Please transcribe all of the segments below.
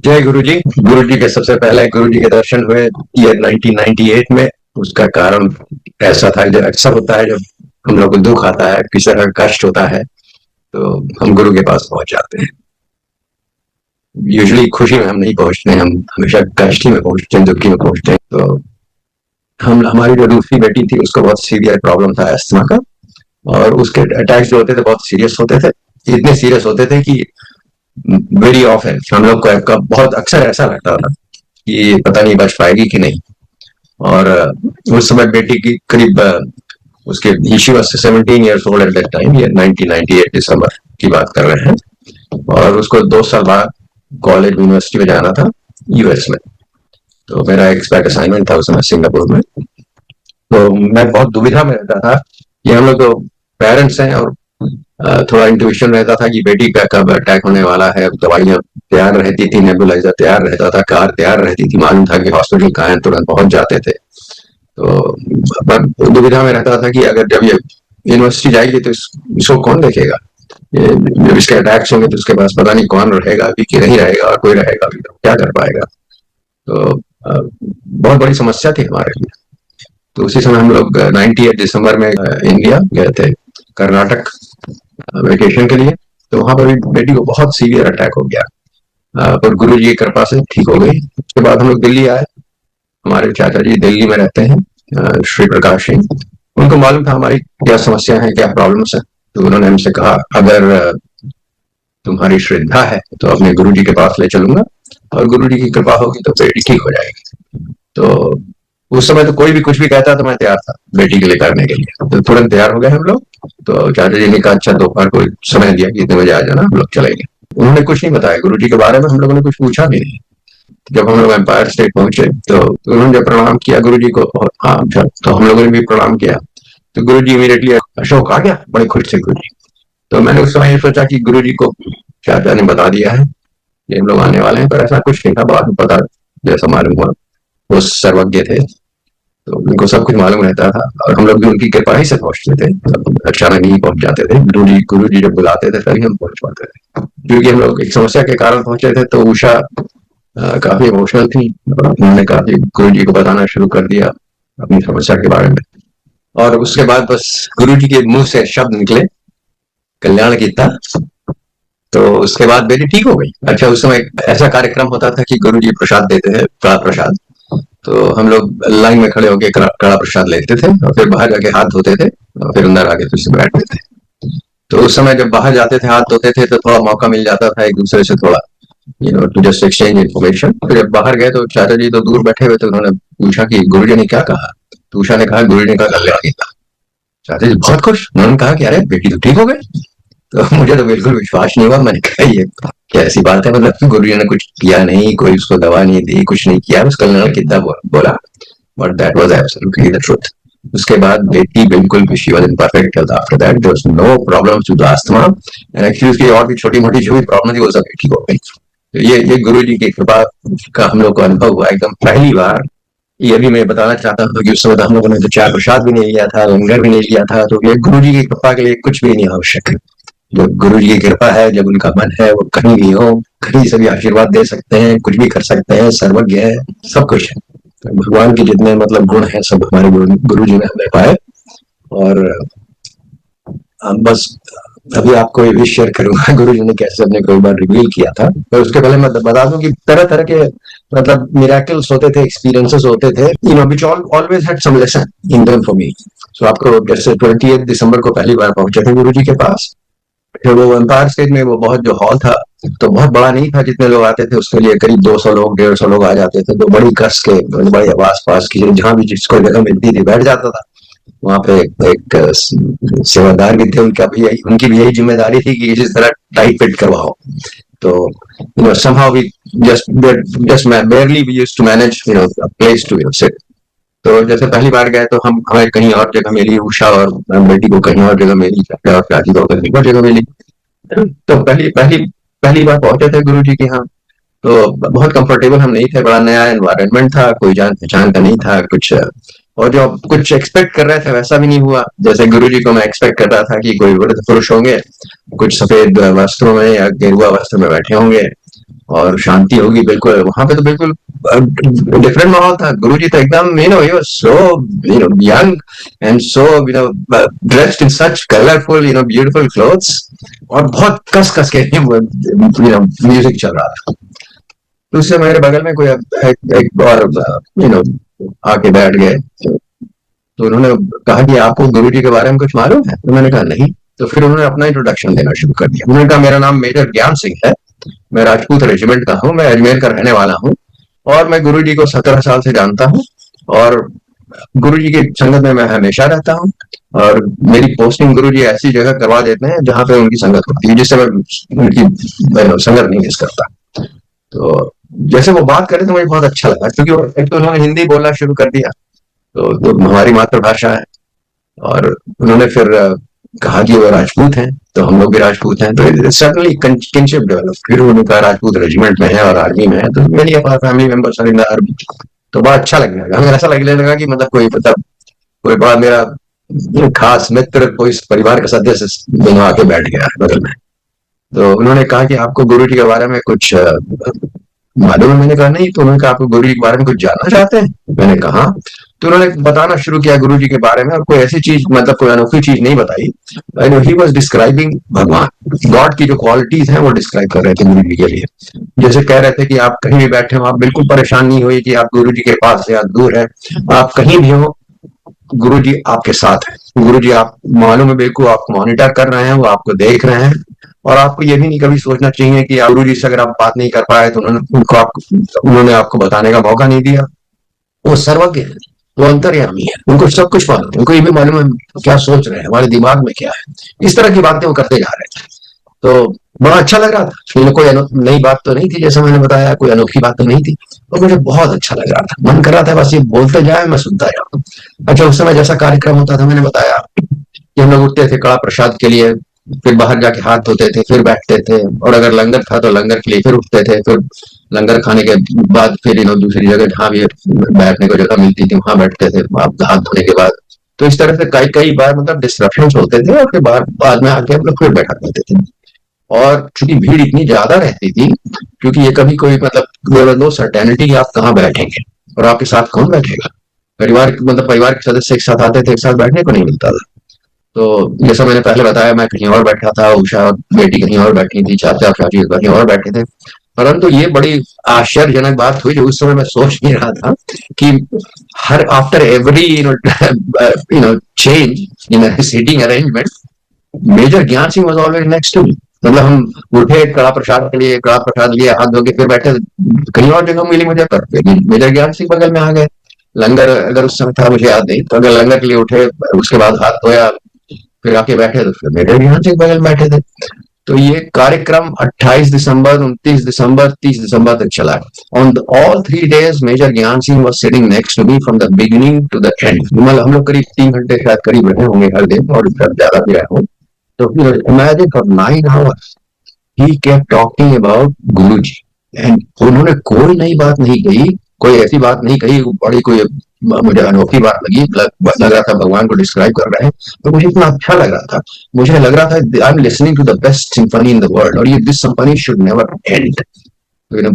जय गुरु जी। गुरु जी के सबसे पहले गुरु जी के दर्शन हुए ईयर 1998 में। उसका कारण ऐसा था, जो अक्सर होता है जब हम लोग को दुख आता है, किसी तरह का कष्ट होता है, तो हम गुरु के पास पहुंच जाते हैं। यूजुअली खुशी में हम नहीं पहुंचते हैं, हम हमेशा कष्ट ही में पहुंचते हैं, दुखी में पहुंचते हैं। तो हम हमारी जो दूसरी बेटी थी, उसको बहुत सीवियर प्रॉब्लम था अस्थमा का, और उसके अटैक्स जो होते थे बहुत सीरियस होते थे। इतने सीरियस होते थे कि वेरी ऑफन हम लोग को बहुत अक्सर ऐसा लगता था कि पता नहीं बच पाएगी कि नहीं। और उस समय बेटी की करीब उसके she was 17 years old at that time, ये 1998 दिसंबर की बात कर रहे हैं। और उसको 2 साल बाद कॉलेज यूनिवर्सिटी में जाना था, यूएस में। तो मेरा एक्सपर्ट असाइनमेंट था उस समय सिंगापुर में। तो मैं बहुत दुविधा में रहता था कि हम लोग तो पेरेंट्स हैं, और थोड़ा इंट्यूशन रहता था कि बेटी का कब अटैक होने वाला है। दवाइयां तैयार रहती थी, नेबुलाइजर तैयार रहता था, कार तैयार रहती थी, मालूम था कि हॉस्पिटल कहाँ है, तुरंत पहुंच जाते थे। तो दुविधा में रहता था कि अगर जब ये यूनिवर्सिटी जाएगी तो इसको कौन देखेगा, जब इसके अटैक्स होंगे तो उसके पास पता नहीं कौन रहेगा अभी कि नहीं रहेगा, और कोई रहेगा अभी तो क्या कर पाएगा। तो बहुत बड़ी समस्या थी हमारे लिए। तो उसी समय हम लोग 98 दिसंबर में इंडिया गए थे, कर्नाटक, वेकेशन के लिए। तो वहां पर भी बेटी को बहुत सीवियर अटैक हो गया, पर गुरु जी की कृपा से ठीक हो गई। उसके बाद हम लोग दिल्ली आए। हमारे चाचा जी दिल्ली में रहते हैं, श्री प्रकाश सिंह। उनको मालूम था हमारी क्या समस्या है, क्या प्रॉब्लम्स है। तो उन्होंने हमसे कहा, अगर तुम्हारी श्रद्धा है तो अपने गुरु जी के पास ले चलूंगा, और गुरु जी की कृपा होगी तो बेटी ठीक हो जाएगी। तो उस समय तो कोई भी कुछ भी कहता तो मैं तैयार था बेटी के लिए करने के लिए। तो तुरंत तैयार हो गए हम लोग। तो चाचा जी ने कहा, अच्छा दोपहर को समय दिया कि इतने बजे आ जाना, हम लोग चलेंगे। उन्होंने कुछ नहीं बताया गुरु जी के बारे में, हम लोगों ने कुछ पूछा भी नहीं। जब हम लोग एम्पायर स्टेट पहुंचे तो उन्होंने जब प्रणाम किया गुरु जी को, हाँ तो हम लोगों ने भी प्रणाम किया। तो गुरु जी इमीडिएटली, अशोक आ गया, बड़े खुश थे गुरु जी। तो मैंने उस समय ये सोचा कि गुरु जी को चाचा ने बता दिया है कि हम लोग आने वाले हैं, पर ऐसा कुछ नहीं था। बाद में पता जैसा मालूम हुआ, वो सर्वज्ञ थे, तो उनको सब कुछ मालूम रहता था, और हम लोग भी उनकी कृपा ही से पहुंचते थे। अचानक नहीं पहुंच जाते थे, गुरु जी जब बुलाते थे तभी हम पहुंच पाते थे। क्योंकि हम लोग एक समस्या के कारण पहुंचे थे, तो उषा काफी इमोशनल थी, और उन्होंने काफी गुरु जी को बताना शुरू कर दिया अपनी समस्या के बारे में। और उसके बाद बस गुरु जी के मुंह से शब्द निकले, कल्याण कीता। तो उसके बाद बेटी ठीक हो गई। अच्छा, उस समय ऐसा कार्यक्रम होता था कि गुरु जी प्रसाद देते थे, कड़ा प्रसाद। तो हम लोग लाइन में खड़े होकर कड़ा प्रसाद लेते थे, और फिर बाहर जाके हाथ धोते थे, और फिर अंदर आके फिर से बैठते थे। तो उस समय जब बाहर जाते थे, हाथ धोते थे, तो थोड़ा मौका मिल जाता था एक दूसरे से थोड़ा टू जस्ट एक्सचेंज इन्फॉर्मेशन। फिर जब बाहर गए तो चाचा जी तो दूर बैठे हुए थे, उन्होंने पूछा कि गुरु जी ने क्या कहा। तो उषा ने कहा, गुरु जी ने कहा कल्याण गीता। चाचा जी बहुत खुश, उन्होंने कहा कि अरे बेटी तो ठीक हो गई। तो मुझे तो बिल्कुल विश्वास नहीं हुआ। मैंने कहा, ये कैसी बात है, मतलब गुरु जी ने कुछ किया नहीं, कोई उसको दवा नहीं दी, कुछ नहीं किया, बस कल्याण गीता बोला। But that was absolutely the truth. उसके बाद बेटी बिल्कुल भी she was in perfect health. After that there was no problems with asthma, and actually उसकी और भी छोटी मोटी जो भी प्रॉब्लम थी वो सब ठीक हो गई। तो ये गुरु जी की कृपा का हम लोग को अनुभव हुआ एकदम पहली बार। ये भी मैं बताना चाहता हूँ कि उस समय हम लोगों ने तो चाय प्रसाद भी नहीं लिया था, लंगर भी नहीं लिया था। तो ये गुरु जी की कृपा के लिए कुछ भी नहीं आवश्यक है। जब गुरु जी की कृपा है, जब उनका मन है, वो कहीं भी हो, कहीं से भी आशीर्वाद दे सकते हैं, कुछ भी कर सकते हैं, सर्वज्ञ है, सब कुछ है। तो भगवान के जितने मतलब गुण है, सब हमारे गुरु जी में हमें पाए। और बस अभी आपको ये भी शेयर करूंगा गुरु जी ने कैसे अपने को एक बार रिवील किया था। पर उसके पहले मैं बता दूं कि तरह तरह के मतलब मिराकल्स होते थे, एक्सपीरियंसेस होते थे, which always had some lesson in them for me. So आपको जैसे 28 दिसंबर को पहली बार पहुंचे थे गुरु जी के पास। फिर वो एम्पायर स्टेट में वो बहुत जो हॉल था, तो बहुत बड़ा नहीं था जितने लोग आते थे, उसके लिए करीब 200 लोग 150 लोग आ जाते थे। तो बड़ी कस के बड़ी आवास पास की जहां भी जिसको जगह मिलती थी बैठ जाता था। वहां पे एक सेवादार भी थे, उनकी भी यही जिम्मेदारी थी कि किसी तरह टाइट फिट करवाओ। तो somehow we just barely we used to manage a place to sit। तो जैसे पहली बार गए तो हमें कहीं और जगह मिली, उषा और बेटी को कहीं और जगह मिली, चाचा और चाची को कहीं और जगह मिली। तो पहली पहली पहली बार पहुंचे थे गुरु जी के यहाँ। तो बहुत कंफर्टेबल हम नहीं थे, बड़ा नया एनवायरनमेंट था, कोई जान पहचान का नहीं था कुछ। और जो कुछ एक्सपेक्ट कर रहे थे वैसा भी नहीं हुआ। जैसे गुरु जी को मैं एक्सपेक्ट कर रहा था कि कोई वृद्ध पुरुष होंगे, कुछ सफेद वस्त्रों में या गेरुआ वस्त्र में बैठे होंगे, और शांति होगी बिल्कुल। वहां पे तो बिल्कुल डिफरेंट माहौल था। गुरुजी तो एकदम he was so young and so dressed in such colourful beautiful clothes, और बहुत कस कस के म्यूजिक चल रहा था। तो उससे मेरे बगल में कोई एक और आके बैठ गए। तो उन्होंने कहा कि आपको गुरु जी के बारे में कुछ मालूम है? तो मैंने कहा नहीं। तो फिर उन्होंने अपना इंट्रोडक्शन देना शुरू कर दिया। उन्होंने कहा मेरा नाम मेजर ज्ञान सिंह है, मैं राजपूत रेजिमेंट का हूँ, मैं अजमेर का रहने वाला हूँ, और मैं गुरु जी को 17 साल से जानता हूँ, और गुरु जी की संगत में मैं हमेशा रहता हूँ, और मेरी पोस्टिंग गुरु जी ऐसी जगह करवा देते हैं जहां पे उनकी संगत होती है, जिससे मैं उनकी संगत नहीं मिस करता। तो जैसे वो बात करे तो मुझे बहुत अच्छा लगा, क्योंकि एक तो उन्होंने हिंदी बोलना शुरू कर दिया, तो हमारी मातृभाषा है। और उन्होंने फिर कहा कि वो राजपूत हैं, तो हम लोग भी राजपूत हैं, तो सडनली किनशिप डेवलप। फिर उनका राजपूत रेजिमेंट में है और आर्मी में है, तो मेरी family members are in the army. तो बड़ा अच्छा लगने लगा, हमें ऐसा लगने लगा कि मतलब कोई बड़ा मेरा खास मित्र, कोई परिवार का सदस्य दोनों आके बैठ गया बगल में। तो उन्होंने कहा कि आपको गुरु जी के बारे में कुछ मालूम है? मैंने कहा नहीं। तो उन्होंने कहा आपको गुरु जी के बारे में कुछ जानना चाहते हैं? मैंने कहा हाँ। तो उन्होंने बताना शुरू किया गुरु जी के बारे में, और कोई ऐसी चीज, मतलब कोई अनोखी चीज नहीं बताई। ही वॉज डिस्क्राइबिंग भगवान, गॉड की जो क्वालिटीज हैं वो डिस्क्राइब कर रहे थे गुरु जी के लिए। जैसे कह रहे थे कि आप कहीं भी बैठे हो, आप बिल्कुल परेशान नहीं हुई कि आप गुरु जी के पास या दूर है, आप कहीं भी हो, गुरु जी आपके साथ है। गुरु जी, आप मालूम है, बिल्कुल आपको मॉनिटर कर रहे हैं, वो आपको देख रहे हैं। और आपको ये भी नहीं कभी सोचना चाहिए कि गुरु जी से अगर आप बात नहीं कर पाए तो उन्होंने आपको बताने का मौका नहीं दिया। वो सर्वज्ञ है, वो अंतर्यामी है, उनको सब कुछ मालूम है, उनको ये भी मालूम है क्या सोच रहे हैं, हमारे दिमाग में क्या है। इस तरह की बातें वो करते जा रहे थे। तो बड़ा अच्छा लग रहा था। फिर कोई नई बात तो नहीं थी, जैसा मैंने बताया, कोई अनोखी बात तो नहीं थी, और मुझे बहुत अच्छा लग रहा था। मन कर रहा था बस ये बोलते जाए, मैं सुनता जाऊं। अच्छा, उस समय जैसा कार्यक्रम होता था, मैंने बताया कि हम लोग उठते थे कड़ा प्रसाद के लिए, फिर बाहर जाके हाथ धोते थे, फिर बैठते थे, और अगर लंगर था तो लंगर के लिए फिर उठते थे, फिर लंगर खाने के बाद फिर दूसरी जगह जहाँ भी बैठने को जगह मिलती थी वहां बैठते थे आप हाथ धोने के बाद। तो इस तरह से कई कई बार मतलब डिस्ट्रप्शन होते थे, और फिर बाद में आके हम लोग फिर बैठा करते थे। और चूंकि भीड़ इतनी ज्यादा रहती थी, क्योंकि ये कभी कोई मतलब नो सर्टेनिटी आप कहाँ बैठेंगे और आपके साथ कौन बैठेगा। परिवार के सदस्य एक साथ आते थे, एक साथ बैठने को नहीं मिलता था। तो जैसा मैंने पहले बताया, मैं कहीं और बैठा था, उषा और बेटी कहीं और बैठी थी, चाचा और चाची कहीं और बैठे थे। परंतु ये बड़ी आश्चर्यजनक बात हुई जो उस समय मैं सोच नहीं रहा था, कि हर after every change in seating arrangement, major Gyan Singh was always next to me. मतलब हम उठे कड़ा प्रसाद के लिए, कड़ा प्रसाद लिए, हाथ धो के फिर बैठे, कहीं और जगह मिली मुझे, पर मेजर ज्ञान सिंह बगल में आ गए। लंगर अगर उस समय था मुझे याद नहीं, तो अगर लंगर के लिए उठे, उसके बाद हाथ धोया, फिर आके बैठे, तो फिर मेजर ज्ञान सिंह बगल में बैठे थे। तो ये कार्यक्रम 28 दिसंबर, 29 दिसंबर, 30 दिसंबर तक चला। On all 3 days major Gyan Singh was sitting next to me from the beginning to the end. मतलब हम लोग करीब 3 घंटे शायद करीब रहे होंगे हर दिन, और ज्यादा भी रहे हो। तो imagine for 9 hours he kept talking about Guru ji, and उन्होंने कोई नई बात नहीं कही, कोई ऐसी बात नहीं कही बड़ी कोई मुझे अनोखी बात लग रहा था भगवान को डिस्क्राइब कर रहे हैं। तो मुझे इतना अच्छा लग रहा था, मुझे लग रहा था I am listening to the best symphony in the world, और ये this symphony should never end. तो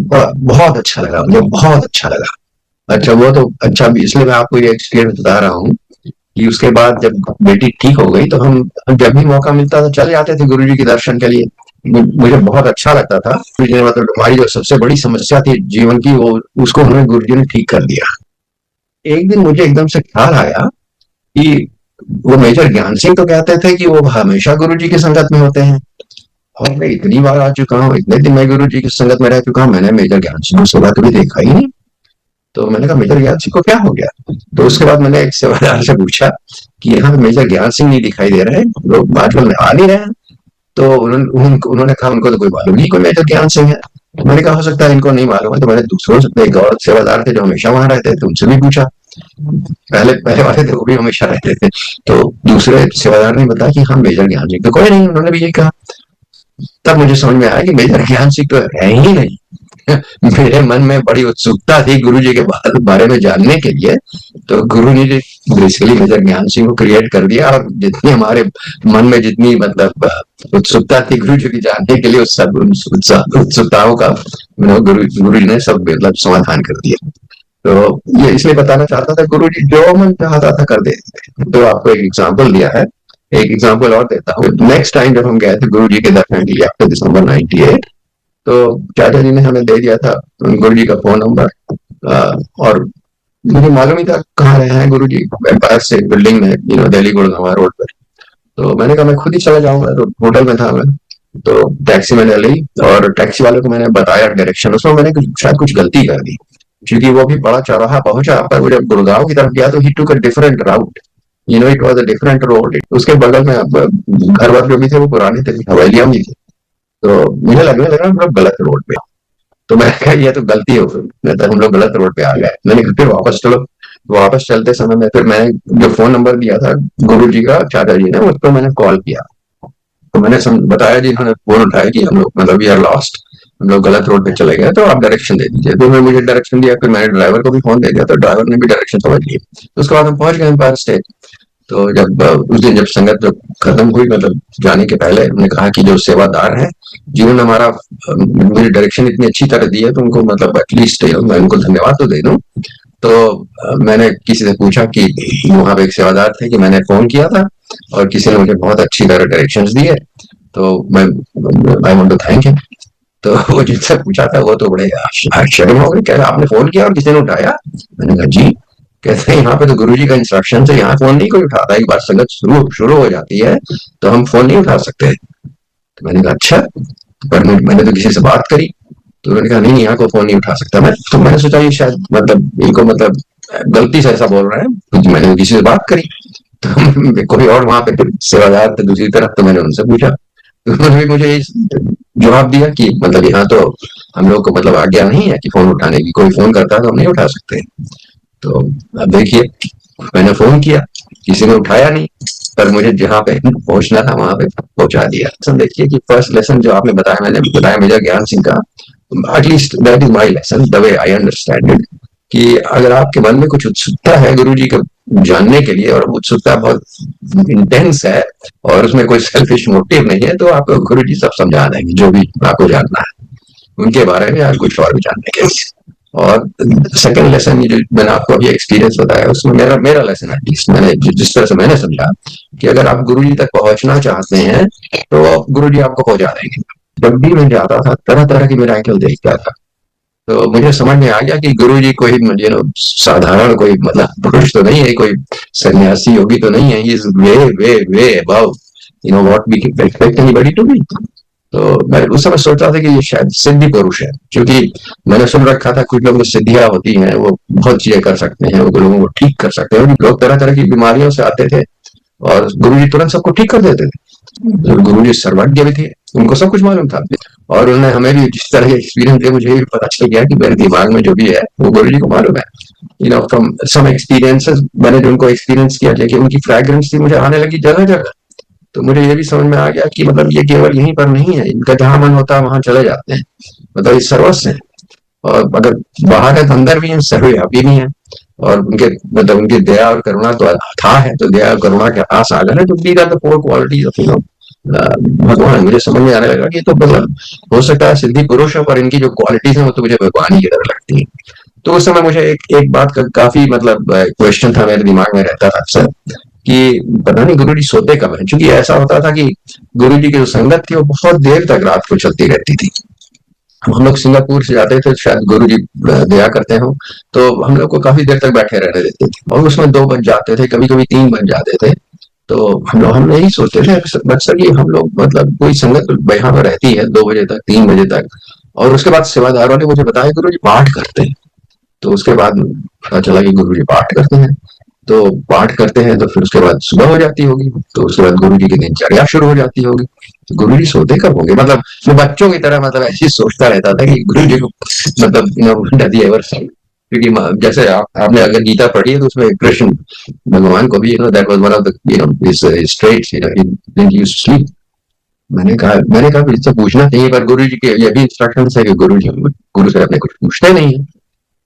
बहुत अच्छा लगा, मुझे बहुत अच्छा लगा। अच्छा, वो तो अच्छा भी, इसलिए मैं आपको ये एक्सपीरियंस बता रहा हूँ कि उसके बाद जब बेटी ठीक हो गई, तो हम जब भी मौका मिलता था चले जाते थे गुरु जी के दर्शन के लिए। मुझे बहुत अच्छा लगता था। मतलब हमारी जो सबसे बड़ी समस्या थी जीवन की, वो उसको हमें गुरु जी ने ठीक कर दिया। एक दिन मुझे एकदम से ख्याल आया कि वो मेजर ज्ञान सिंह तो कहते थे कि वो हमेशा गुरु जी की संगत में होते हैं, और मैं इतनी बार आ चुका हूँ, इतने दिन मैं गुरु जी की संगत में रह चुका हूँ, मैंने मेजर ज्ञान सिंह को सुबह कभी देखा ही नहीं। तो मैंने कहा मेजर ज्ञान सिंह को क्या हो गया? तो उसके बाद मैंने एक सेवादार से पूछा कि यहाँ मेजर ज्ञान सिंह नहीं दिखाई दे रहे, लोग आजकल में आ नहीं रहे हैं। तो उन्होंने कहा उनको तो कोई मालूम नहीं कोई मेजर ज्ञान सिंह है। मैंने कहा हो सकता है इनको नहीं मालूम है। तो मैंने दूसरों से, एक और सेवादार थे जो हमेशा वहां रहते थे, उनसे भी पूछा। पहले पहले वाले थे वो भी हमेशा रहते थे, तो दूसरे सेवादार ने बताया कि हाँ मेजर ज्ञान सिंह तो कोई नहीं, उन्होंने भी यही कहा। तब मुझे समझ में आया कि मेजर ज्ञान सिंह तो है ही नहीं। मेरे मन में बड़ी उत्सुकता थी गुरु जी के बारे में जानने के लिए। तो गुरु जी ने बेसिकली मेजर ज्ञान सिंह को क्रिएट कर दिया, और जितनी हमारे मन में जितनी मतलब उत्सुकता थी गुरु जी की जानने के लिए, उस सब उत्सुकताओं का गुरु जी ने सब मतलब समाधान कर दिया। तो ये इसलिए बताना चाहता था, गुरु जी जो मन चाहता था कर देते थे। तो आपको एक एग्जाम्पल दिया है, एक एग्जाम्पल और देता हूँ। नेक्स्ट टाइम जब हम गए थे गुरु जी के दर्शन के लिए आफ्टर दिसंबर 98, तो चाचा जी ने हमें दे दिया था गुरु जी का फोन नंबर। और मुझे मालूम ही था कहाँ रहे हैं गुरु जी, एम्पायर से बिल्डिंग में, दिल्ली गुड़गांव रोड पर। तो मैंने कहा मैं खुद ही चला जाऊंगा, तो होटल में था मैं। तो टैक्सी मैंने ली, और टैक्सी वाले को मैंने बताया डायरेक्शन। उसमें मैंने शायद कुछ गलती कर दी, क्योंकि वो भी बड़ा चौराहा पहुंचा, पर वो जब गुड़गांव की तरफ गया तो ही took a different route. It was a different road. उसके बगल में अब घर वर जो भी थे वो पुरानी थे, हवेलियां भी थी। तो मुझे लगने लगा हम लोग गलत रोड पे। तो मैंने कहा ये तो गलती हो गई, नहीं तो हम लोग गलत रोड पे आ गए। मैंने कहा फिर वापस चलो। वापस चलते समय में फिर मैंने जो फोन नंबर दिया था गुरु जी का चाचा जी ने, उस पर मैंने कॉल किया। तो मैंने बताया जी, इन्होंने फोन उठाया कि हम लोग मतलब वी आर लॉस्ट, हम लोग गलत रोड पे चले गए, तो आप डायरेक्शन दे दीजिए। तो उन्होंने मुझे डायरेक्शन दिया, फिर मैंने ड्राइवर को भी फोन दे दिया, तो ड्राइवर ने भी डायरेक्शन समझ ली। तो उसके बाद हम पहुंच गए एम्पायर स्टेट। तो जब उस दिन जब संगत जब खत्म हुई, मतलब जाने के पहले उन्होंने कहा कि जो सेवादार है जिन्होंने हमारा मुझे डायरेक्शन इतनी अच्छी तरह दी है, तो उनको मतलब एटलीस्ट मैं उनको धन्यवाद तो दे दूं। तो मैंने किसी से पूछा कि वहां पे एक सेवादार थे कि मैंने फोन किया था, और किसी ने मुझे बहुत अच्छी तरह डायरेक्शंस दिए, तो मैं I want to thank you. तो वो जिनसे पूछा था वो तो बड़े आश्चर्य में हो गए, कह रहे आपने फोन किया और किसी ने उठाया? मैंने कहा जी। कहते हैं यहाँ पे तो गुरु जी का इंस्ट्रक्शन है, यहाँ फोन नहीं कोई उठाता, एक बार संगत शुरू शुरू हो जाती है तो हम फोन नहीं उठा सकते। तो मैंने कहा अच्छा, पर मैंने तो किसी से बात करी। तो उन्होंने कहा नहीं नहीं, यहाँ को फोन नहीं उठा सकता मैं। तो मैंने सोचा ये शायद मतलब इनको मतलब गलती से ऐसा बोल रहे हैं, क्योंकि मैंने तो किसी से बात करी। तो कोई और वहां पे सेवादार थे दूसरी तरफ, तो मैंने उनसे पूछा। तो उन्होंने भी मुझे जवाब दिया कि मतलब यहाँ तो हम लोग को मतलब आज्ञा नहीं है कि फोन उठाने की, कोई फोन करता है तो हम नहीं उठा सकते। तो अब देखिए, मैंने फोन किया, किसी ने उठाया नहीं, पर मुझे जहाँ पे पहुंचना था वहां पे पहुंचा दिया। तो देखिए कि फर्स्ट लेसन जो आपने बताया, मैंने बताया मेजर ज्ञान सिंह का, at least that is my lesson the way I understand it, कि अगर आपके मन में कुछ उत्सुकता है गुरु जी को जानने के लिए, और उत्सुकता बहुत इंटेंस है और उसमें कोई सेल्फिश मोटिव नहीं है, तो आपको गुरु जी सब समझा देंगे जो भी आपको जानना है उनके बारे में, या कुछ और भी जानने के लिए। और सेकंड लेसन जो मैंने आपको अभी एक्सपीरियंस बताया, उसमें मेरा मेरा लेसन एटलीस्ट मैंने जिस तरह से मैंने समझा, कि अगर आप गुरु जी तक पहुंचना चाहते हैं तो गुरु जी आपको पहुंचा देंगे। जब भी मैं जाता था तरह तरह की मेराकल देखता था, तो मुझे समझ में आ गया कि गुरु जी कोई साधारण कोई मतलब पुरुष तो नहीं है, कोई सन्यासी योगी तो नहीं है। He is way way way above what we can expect anybody to be. तो मैं उस समय सोचता था कि ये शायद सिद्धि पुरुष है, क्योंकि मैंने सुन रखा था कुछ लोग में सिद्धियां होती हैं, वो बहुत चीजें कर सकते हैं, वो लोगों को ठीक कर सकते हैं। लोग तरह तरह की बीमारियों से आते थे और गुरु जी तुरंत सबको ठीक कर देते थे। गुरु जी सर्वज्ञ भी थे, उनको सब कुछ मालूम था। और उन्होंने हमें भी जिस तरह के एक्सपीरियंस दिए, मुझे भी पता चल गया कि मेरे दिमाग में जो भी है वो गुरु जी को मालूम है। फ्रॉम सम एक्सपीरियंसेस मैंने जो उनको एक्सपीरियंस किया, जैसे उनकी फ्रेग्रेंस थी मुझे आने लगी जगह जगह। तो मुझे ये भी समझ में आ गया कि मतलब ये केवल यहीं पर नहीं है, इनका जहां मन होता है वहां चले जाते हैं, मतलब ये सर्वस्व है। और अगर बाहर है तो अंदर भी है, सर्वव्यापी भी है। और उनके मतलब उनकी दया और करुणा तो अथाह है, तो दया और करुणा के अथाह सागर है। तो these are the four qualities of Bhagwan. मुझे समझ में आने लगा कि तो मतलब हो सकता है सिद्धि पुरुष है, पर इनकी जो क्वालिटीज है वो तो मुझे भगवान ही की तरह लगती है। तो उस समय मुझे एक बात का काफी मतलब क्वेश्चन था, मेरे दिमाग में रहता था अक्सर, कि पता नहीं गुरु जी सोते कब है। क्योंकि ऐसा होता था कि गुरु जी की जो संगत थी वो बहुत देर तक रात को चलती रहती थी। हम लोग सिंगापुर से जाते थे, शायद गुरु जी दया करते हो, तो हम लोग को काफी देर तक बैठे रहने देते थे, और उसमें 2 बज जाते थे, कभी कभी 3 बज जाते थे। तो हम यही सोचते थे अक्सर कि हम लोग मतलब कोई संगत यहाँ पर रहती है 2 बजे तक 3 बजे तक। और उसके बाद सेवादारों ने मुझे बताया गुरु जी पाठ करते हैं। तो उसके बाद पता चला कि गुरु जी पाठ करते हैं। तो पाठ करते हैं तो फिर उसके बाद सुबह हो जाती होगी, तो उसके बाद गुरु जी की दिनचर्या शुरू हो जाती होगी। तो गुरु जी सोते कब होंगे? मतलब मैं बच्चों की तरह मतलब ऐसे सोचता रहता था कि गुरु जी को मतलब डज एवर से, क्योंकि जैसे आपने अगर गीता पढ़ी है तो उसमें कृष्ण भगवान को भी that was one of the this traits, he didn't used to sleep. मैंने कहा इससे पूछना चाहिए, पर गुरु जी के ये भी इंस्ट्रक्शन है कि गुरु से अपने कुछ पूछते नहीं है।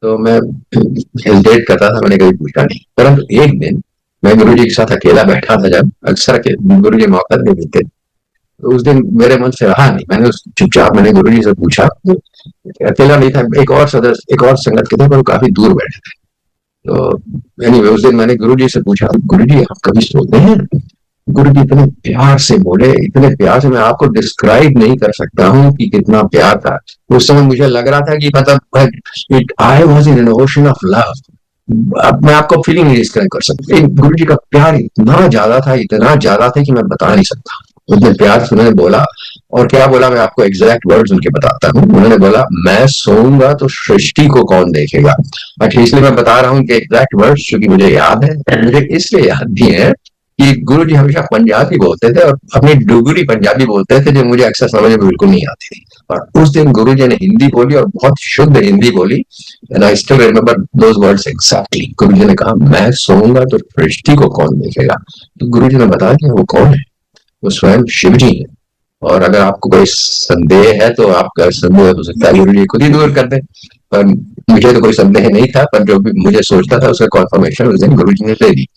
तो मैं हेजिटेट करता था, मैंने कभी पूछा नहीं। परंतु एक दिन मैं गुरु जी के साथ अकेला बैठा था, जब अक्सर गुरु जी मौका नहीं देते, तो उस दिन मेरे मन से रहा नहीं, चुपचाप मैंने गुरु जी से पूछा। अकेला नहीं था, एक और संगत के थे, पर वो काफी दूर बैठे थे। तो एनीवे उस दिन मैंने गुरु जी से पूछा, गुरु जी आप कभी सोते हैं? गुरु जी इतने प्यार से बोले, इतने प्यार से, मैं आपको डिस्क्राइब नहीं कर सकता हूँ कि कितना प्यार था। उस समय मुझे लग रहा था कि मतलब I was in an ocean of love. अब मैं आपको फीलिंग नहीं डिस्क्राइब कर सकता। गुरु जी का प्यार इतना ज्यादा था कि मैं बता नहीं सकता। उतने प्यार से उन्होंने बोला, और क्या बोला मैं आपको एग्जैक्ट वर्ड्स उनके बताता हूँ। उन्होंने बोला, मैं सोऊंगा तो सृष्टि को कौन देखेगा। अच्छा, इसलिए मैं बता रहा हूँ कि एग्जैक्ट वर्ड्स क्योंकि मुझे याद है, मुझे इसलिए याद भी है कि गुरु जी हमेशा पंजाबी बोलते थे, और अपनी डुगरी पंजाबी बोलते थे, जो मुझे अक्सर समझ में बिल्कुल नहीं आती थी। और उस दिन गुरु जी ने हिंदी बोली, और बहुत शुद्ध हिंदी बोली। And I still remember those words exactly. गुरु जी ने कहा, मैं सोऊंगा तो सृष्टि को कौन देखेगा। तो गुरु जी ने बताया कि वो कौन है, वो स्वयं शिव जी है। और अगर आपको कोई संदेह है तो आपका संदेह हो सकता है गुरु जी खुद ही दूर कर दे। पर मुझे तो कोई संदेह नहीं था, पर जो भी मुझे सोचता था उसका कॉन्फर्मेशन उस दिन गुरु जी ने दे दी।